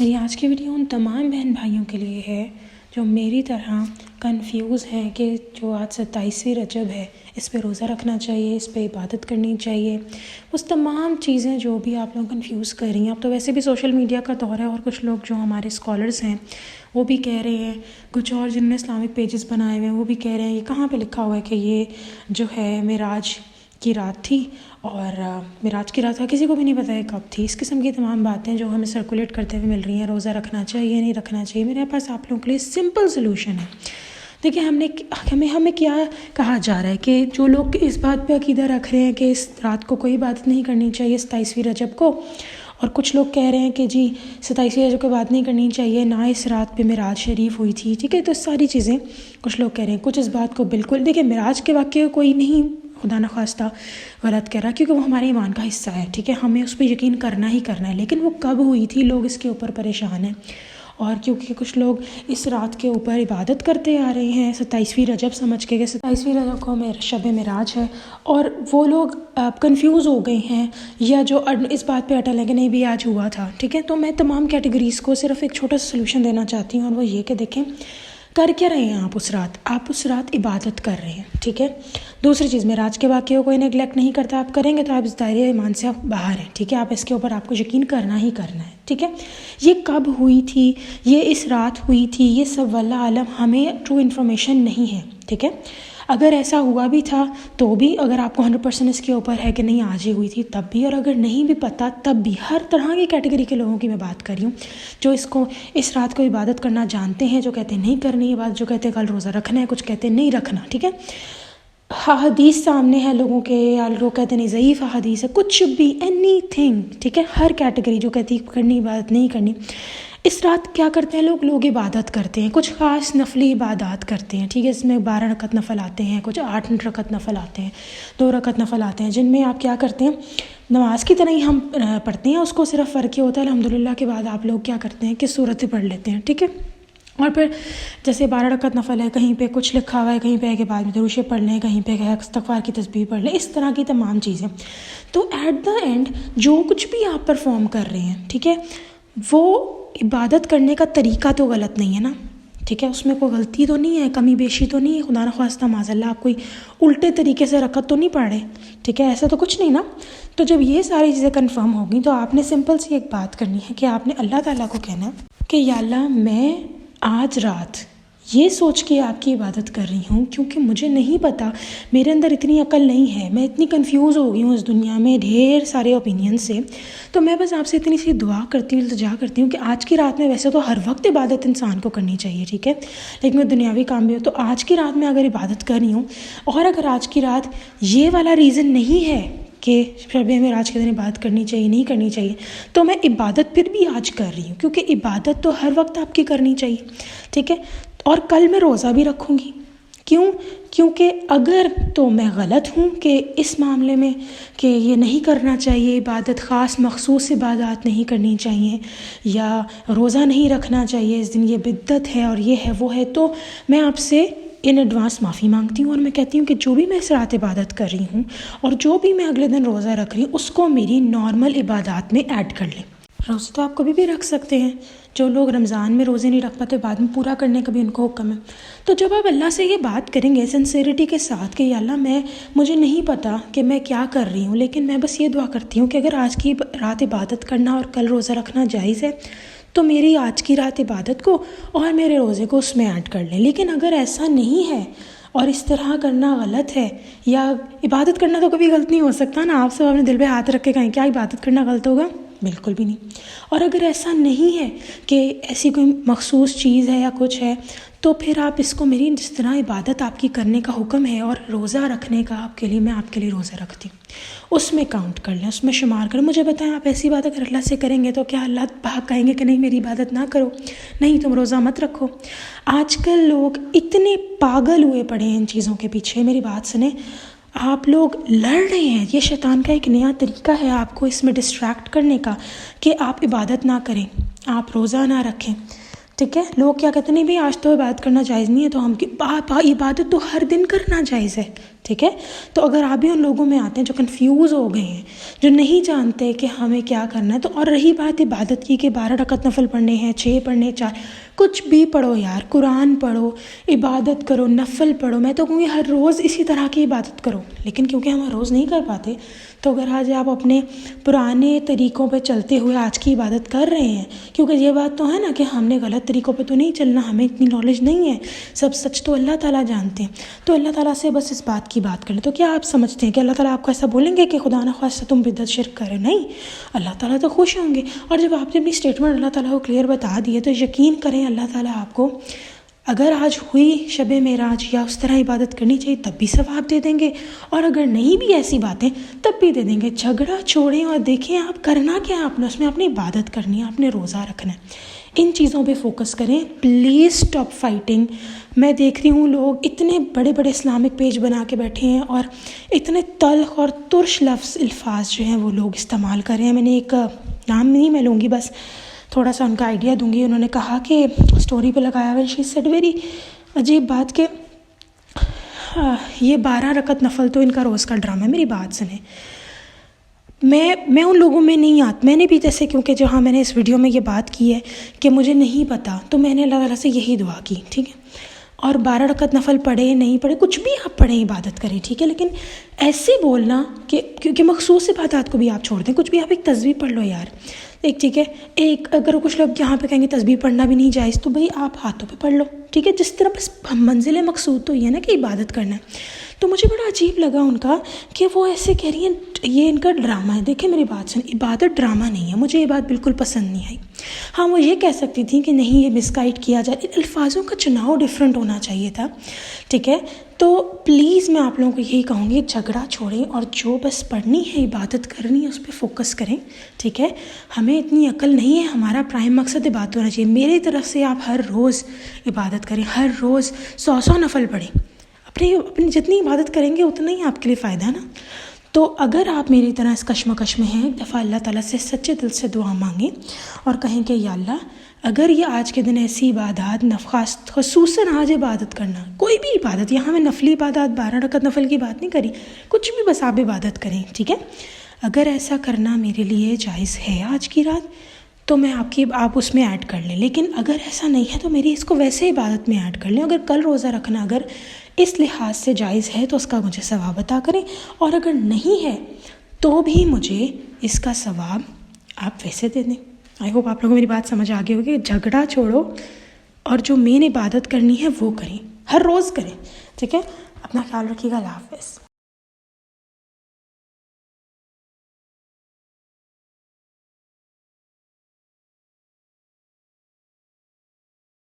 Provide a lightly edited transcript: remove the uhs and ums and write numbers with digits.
میری آج کی ویڈیو ان تمام بہن بھائیوں کے لیے ہے جو میری طرح کنفیوز ہیں کہ جو آج 27ویں رجب ہے اس پہ روزہ رکھنا چاہیے، اس پہ عبادت کرنی چاہیے، اس تمام چیزیں جو بھی آپ لوگ کنفیوز کر رہی ہیں۔ اب تو ویسے بھی سوشل میڈیا کا دور ہے اور کچھ لوگ جو ہمارے اسکالرز ہیں وہ بھی کہہ رہے ہیں، کچھ اور جن نے اسلامک پیجز بنائے ہوئے ہیں وہ بھی کہہ رہے ہیں یہ کہاں پہ لکھا ہوا ہے کہ یہ جو ہے معراج کی رات تھی، اور معراج کی رات کا کسی کو بھی نہیں پتہ ہے کب تھی۔ اس قسم کی تمام باتیں جو ہمیں سرکولیٹ کرتے ہوئے مل رہی ہیں، روزہ رکھنا چاہیے نہیں رکھنا چاہیے، میرے پاس آپ لوگوں کے لیے سمپل سلوشن ہے۔ دیکھیں ہمیں کیا کہا جا رہا ہے کہ جو لوگ اس بات پہ عقیدہ رکھ رہے ہیں کہ اس رات کو کوئی عبادت نہیں کرنی چاہیے 27ویں رجب کو، اور کچھ لوگ کہہ رہے ہیں کہ جی 27ویں رجب کو بات نہیں کرنی چاہیے، نہ اس رات پہ معراج شریف ہوئی تھی، ٹھیک ہے۔ تو ساری چیزیں کچھ لوگ کہہ رہے ہیں، کچھ اس بات کو بالکل دیکھیں معراج کے واقعے کوئی نہیں خدا نخواستہ غلط کہہ رہا، کیونکہ وہ ہمارے ایمان کا حصہ ہے، ٹھیک ہے، ہمیں اس پہ یقین کرنا ہی کرنا ہے، لیکن وہ کب ہوئی تھی لوگ اس کے اوپر پریشان ہیں۔ اور کیونکہ کچھ لوگ اس رات کے اوپر عبادت کرتے آ رہے ہیں 27ویں رجب سمجھ کے کہ 27ویں رجب کو شب معراج ہے، اور وہ لوگ کنفیوز ہو گئے ہیں یا جو اس بات پہ اٹل ہے کہ نہیں بھی آج ہوا تھا، ٹھیک ہے۔ تو میں تمام کیٹیگریز کو صرف ایک چھوٹا سا سلوشن دینا چاہتی ہوں، اور وہ یہ کہ دیکھیں کر کیا رہے ہیں آپ اس رات عبادت کر رہے ہیں، ٹھیک ہے۔ دوسری چیز، معراج کے واقعے کو کوئی نیگلیکٹ نہیں کرتا، آپ کریں گے تو آپ اس دائرے ایمان سے باہر ہیں، ٹھیک ہے، آپ اس کے اوپر آپ کو یقین کرنا ہی کرنا ہے، ٹھیک ہے۔ یہ کب ہوئی تھی، یہ اس رات ہوئی تھی، یہ سب واللہ عالم، ہمیں ٹرو انفارمیشن نہیں ہے، ٹھیک ہے۔ اگر ایسا ہوا بھی تھا تو بھی اگر آپ کو 100% اس کے اوپر ہے کہ نہیں آج ہی ہوئی تھی تب بھی، اور اگر نہیں بھی پتہ تب بھی، ہر طرح کی کیٹیگری کے لوگوں کی میں بات کر رہی ہوں، جو اس رات کو عبادت کرنا جانتے ہیں، جو کہتے ہیں نہیں کرنی عبادت، جو کہتے ہیں کل روزہ رکھنا ہے، کچھ کہتے ہیں نہیں رکھنا، ٹھیک ہے۔ حدیث سامنے ہے لوگوں کے، یا لوگ کہتے ہیں نہیں ضعیف حدیث ہے، کچھ بھی اینی تھنگ، ٹھیک ہے، ہر کیٹیگری جو کہتی ہے کرنی عبادت نہیں کرنی۔ اس رات کیا کرتے ہیں لوگ عبادت کرتے ہیں، کچھ خاص نفلی عبادات کرتے ہیں، ٹھیک ہے، اس میں 12 رکعت نفل آتے ہیں، کچھ 8 رکعت نفل آتے ہیں، 2 رکعت نفل آتے ہیں، جن میں آپ کیا کرتے ہیں نماز کی طرح ہی ہم پڑھتے ہیں، اس کو صرف فرق یہ ہوتا ہے الحمدللہ کے بعد آپ لوگ کیا کرتے ہیں کہ سورتیں پڑھ لیتے ہیں، ٹھیک ہے۔ اور پھر جیسے 12 رکعت نفل ہے، کہیں پہ کچھ لکھا ہوا ہے، کہیں پہ ہے کہ بعد میں دروشے پڑھ لیں، کہیں پہ ہے استغفار کی تسبیح پڑھ لیں، اس طرح کی تمام چیزیں۔ تو ایٹ دا اینڈ جو کچھ بھی آپ پرفارم کر رہے ہیں، ٹھیک ہے، وہ عبادت کرنے کا طریقہ تو غلط نہیں ہے نا، ٹھیک ہے، اس میں کوئی غلطی تو نہیں ہے، کمی بیشی تو نہیں ہے، خدا نخواستہ معاذ اللہ آپ کوئی الٹے طریقے سے رکعت تو نہیں پڑھ رہے، ٹھیک ہے، ایسا تو کچھ نہیں نا۔ تو جب یہ ساری چیزیں کنفرم ہوگی تو آپ نے سمپل سی ایک بات کرنی ہے کہ آپ نے اللہ تعالیٰ کو کہنا ہے کہ یا اللہ میں آج رات یہ سوچ کے آپ کی عبادت کر رہی ہوں، کیونکہ مجھے نہیں پتہ، میرے اندر اتنی عقل نہیں ہے، میں اتنی کنفیوز ہو گئی ہوں اس دنیا میں ڈھیر سارے اوپینین سے، تو میں بس آپ سے اتنی سی دعا کرتی ہوں، التجا کرتی ہوں کہ آج کی رات میں، ویسے تو ہر وقت عبادت انسان کو کرنی چاہیے، ٹھیک ہے، لیکن میں دنیاوی کام بھی ہو تو آج کی رات میں اگر عبادت کر رہی ہوں، اور اگر آج کی رات یہ والا ریزن نہیں ہے کہ شب معراج کے دن عبادت کرنی چاہیے نہیں کرنی چاہیے، تو میں عبادت پھر بھی آج کر رہی ہوں، کیونکہ عبادت تو ہر وقت آپ کی کرنی چاہیے، ٹھیک ہے۔ اور کل میں روزہ بھی رکھوں گی، کیونکہ اگر تو میں غلط ہوں کہ اس معاملے میں کہ یہ نہیں کرنا چاہیے، عبادت خاص مخصوص عبادات نہیں کرنی چاہیے، یا روزہ نہیں رکھنا چاہیے اس دن، یہ بدعت ہے اور یہ ہے وہ ہے، تو میں آپ سے ان ایڈوانس معافی مانگتی ہوں، اور میں کہتی ہوں کہ جو بھی میں اس رات عبادت کر رہی ہوں اور جو بھی میں اگلے دن روزہ رکھ رہی ہوں اس کو میری نارمل عبادات میں ایڈ کر لیں۔ روزے تو آپ کبھی بھی رکھ سکتے ہیں، جو لوگ رمضان میں روزے نہیں رکھ پاتے بعد میں پورا کرنے کا بھی ان کو حکم ہے۔ تو جب آپ اللہ سے یہ بات کریں گے سنسیریٹی کے ساتھ کہ یا اللہ مجھے نہیں پتہ کہ میں کیا کر رہی ہوں، لیکن میں بس یہ دعا کرتی ہوں کہ اگر آج کی رات عبادت کرنا اور کل روزہ رکھنا جائز ہے تو میری آج کی رات عبادت کو اور میرے روزے کو اس میں ایڈ کر لیں، لیکن اگر ایسا نہیں ہے اور اس طرح کرنا غلط ہے، یا عبادت کرنا تو کبھی غلط نہیں ہو سکتا نا، آپ سب اپنے دل پہ ہاتھ رکھ کے کہیں کیا عبادت کرنا غلط ہوگا؟ بالکل بھی نہیں۔ اور اگر ایسا نہیں ہے کہ ایسی کوئی مخصوص چیز ہے یا کچھ ہے، تو پھر آپ اس کو میری جس طرح عبادت آپ کی کرنے کا حکم ہے اور روزہ رکھنے کا آپ کے لیے، میں آپ کے لیے روزہ رکھتی ہوں، اس میں کاؤنٹ کر لیں، اس میں شمار کریں۔ مجھے بتائیں آپ ایسی بات اگر اللہ سے کریں گے تو کیا اللہ پاک کہیں گے کہ نہیں میری عبادت نہ کرو، نہیں تم روزہ مت رکھو؟ آج کل لوگ اتنے پاگل ہوئے پڑے ہیں ان چیزوں کے پیچھے، میری بات سنیں، آپ لوگ لڑ رہے ہیں، یہ شیطان کا ایک نیا طریقہ ہے آپ کو اس میں ڈسٹریکٹ کرنے کا کہ آپ عبادت نہ کریں، آپ روزہ نہ رکھیں، ٹھیک ہے۔ لوگ کیا کہتے ہیں نہیں بھائی آج تو عبادت کرنا جائز نہیں ہے، تو ہم عبادت تو ہر دن کرنا جائز ہے، ٹھیک ہے. تو اگر آپ بھی ان لوگوں میں آتے ہیں جو کنفیوز ہو گئے ہیں, جو نہیں جانتے کہ ہمیں کیا کرنا ہے, تو اور رہی بات عبادت کی کہ 12 رکعت نفل پڑھنے ہیں, 6 پڑھنے, 4, کچھ بھی پڑھو یار, قرآن پڑھو, عبادت کرو, نفل پڑھو. میں تو کہوں گی ہر روز اسی طرح کی عبادت کرو. لیکن کیونکہ ہم ہر روز نہیں کر پاتے, تو اگر آج آپ اپنے پرانے طریقوں پہ چلتے ہوئے آج کی عبادت کر رہے ہیں, کیونکہ یہ بات تو ہے نا کہ ہم نے غلط طریقوں پہ تو نہیں چلنا, ہمیں اتنی نالج نہیں ہے, سب سچ تو اللہ تعالیٰ جانتے ہیں. تو اللہ تعالیٰ سے بس اس بات کی بات کر لیں. تو کیا آپ سمجھتے ہیں کہ اللہ تعالیٰ آپ کو ایسا بولیں گے کہ خدا نخواستہ تم بدعت شرک کرے؟ نہیں, اللہ تعالیٰ تو خوش ہوں گے. اور جب آپ نے اپنی اسٹیٹمنٹ اللہ تعالیٰ کو کلیئر بتا دی ہے, تو یقین کریں اللہ تعالیٰ آپ کو اگر آج ہوئی شب معراج یا اس طرح عبادت کرنی چاہیے تب بھی ثواب دے دیں گے, اور اگر نہیں بھی ایسی باتیں تب بھی دے دیں گے. جھگڑا چھوڑیں اور دیکھیں آپ کرنا کیا ہے. آپ نے اس میں اپنی عبادت کرنی ہے, آپ نے روزہ رکھنا ہے. ان چیزوں پہ فوکس کریں. Please stop fighting. میں دیکھ رہی ہوں لوگ اتنے بڑے بڑے اسلامک پیج بنا کے بیٹھے ہیں اور اتنے تلخ اور ترش الفاظ جو ہیں وہ لوگ استعمال کر رہے ہیں. میں نے ایک نام نہیں میں لوں گی, بس تھوڑا سا ان کا آئیڈیا دوں گی. انہوں نے کہا کہ اسٹوری پہ لگایا ہوا, شی سیڈ ویری عجیب بات کہ یہ 12 رکعت نفل تو ان کا روز کا ڈرامہ ہے. میری بات سنیں, میں ان لوگوں میں نہیں آتی. میں نے بھی جیسے کیونکہ جہاں میں نے اس ویڈیو میں یہ بات کی ہے کہ مجھے نہیں پتا, تو میں نے اللہ تعالیٰ سے یہی دعا کی, ٹھیک ہے. اور 12 رکعت نفل پڑھے نہیں پڑھے کچھ بھی آپ پڑھیں, عبادت کریں, ٹھیک ہے. لیکن ایسے بولنا کہ کیونکہ مخصوص عبادات کو بھی آپ چھوڑ دیں, کچھ بھی آپ ایک تسبیح پڑھ لو یار, ایک, ٹھیک ہے. ایک اگر کچھ لوگ یہاں پہ کہیں گے تسبیح پڑھنا بھی نہیں جائز, تو بھائی آپ ہاتھوں پہ پڑھ لو, ٹھیک ہے. جس طرح بس منزل مقصود تو یہ ہے نا کہ عبادت کرنا ہے. تو مجھے بڑا عجیب لگا ان کا کہ وہ ایسے کہہ رہی ہیں یہ ان کا ڈرامہ ہے. دیکھیں میری بات سن, عبادت ڈرامہ نہیں ہے. مجھے یہ بات بالکل پسند نہیں آئی. ہاں وہ یہ کہہ سکتی تھیں کہ نہیں یہ مس گائڈ کیا جائے, الفاظوں کا چناؤ ڈیفرنٹ ہونا چاہیے تھا, ٹھیک ہے. تو پلیز میں آپ لوگوں کو یہی کہوں گی, جھگڑا چھوڑیں اور جو بس پڑھنی ہے عبادت کرنی ہے اس پہ فوکس کریں, ٹھیک ہے. ہمیں اتنی عقل نہیں ہے, ہمارا پرائم مقصد عبادت ہونا چاہیے. میری طرف سے آپ ہر روز عبادت کریں, ہر روز 100 نفل پڑھیں. اپنی جتنی عبادت کریں گے اتنا ہی آپ کے لیے فائدہ ہے نا. تو اگر آپ میری طرح اس کشمکش میں ہیں, ایک دفعہ اللہ تعالیٰ سے سچے دل سے دعا مانگیں اور کہیں کہ یا اللہ اگر یہ آج کے دن ایسی عبادات خصوصاً آج عبادت کرنا, کوئی بھی عبادت, یہاں میں نفلی عبادات 12 رکعت نفل کی بات نہیں کری, کچھ بھی بس آپ عبادت کریں, ٹھیک ہے. اگر ایسا کرنا میرے لیے جائز ہے آج کی رات تو میں آپ اس میں ایڈ کر لیں. لیکن اگر ایسا نہیں ہے تو میری اس کو ویسے عبادت میں ایڈ کر لیں. اگر کل روزہ رکھنا اگر اس لحاظ سے جائز ہے تو اس کا مجھے ثواب عطا کریں, اور اگر نہیں ہے تو بھی مجھے اس کا ثواب آپ ویسے دے دیں. آئی ہوپ آپ لوگوں کو میری بات سمجھ آ گئی ہوگی. جھگڑا چھوڑو اور جو مین عبادت کرنی ہے وہ کریں, ہر روز کریں, ٹھیک ہے. اپنا خیال رکھیے گا. اللہ حافظ.